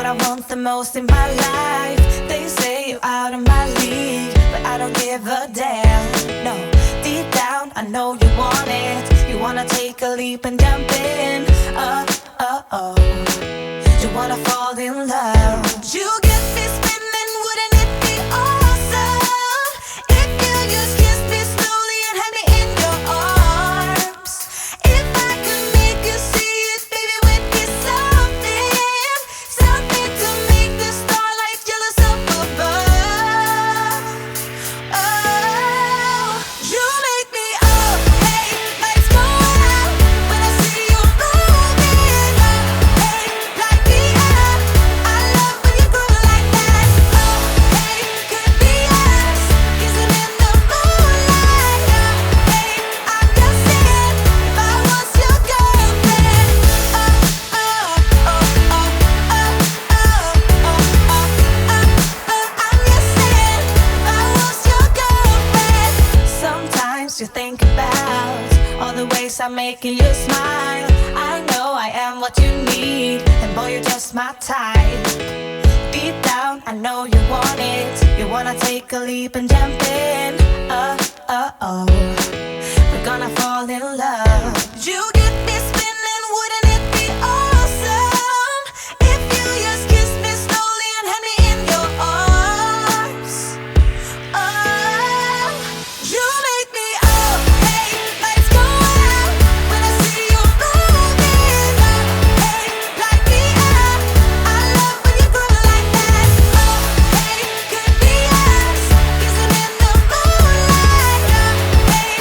I want the most in my life. They say you're out of my league, but I don't give a damn. No, deep down I know you want it. You wanna take a leap and jump in. Oh, you wanna fall in love. You get me spinning, wouldn't it be awesome if you just kiss me slowly and had me in your arms? If I could make you see it, baby, we'd be something, something to make the starlight jealous up above. Oh, you make me up, hey, lights go out when I see you moving up, hey, light me up. I love when you groove like that. Oh, hey, could be us, kissing in the moonlight. Hey, I'm just saying, if I was your girlfriend. I'm just saying, if I was your girlfriend. Sometimes you think about all the ways I'm making you smile. I know I am what you need, and boy, you're just my type. Deep down, I know you want it. You wanna take a leap and jump in. We're gonna fall in love. You get me spinning, wouldn't it be awesome if you just kiss me slowly and had me in your arms? Oh, you make me up, hey, lights go out when I see you moving up, hey, light me up. I love when you groove like that. Oh, hey, could be us, kissing in the moonlight. Hey,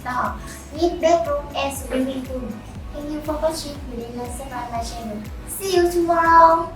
now with bedroom and swimming pool. Thank you for watching. You did not subscribe my channel. See you tomorrow.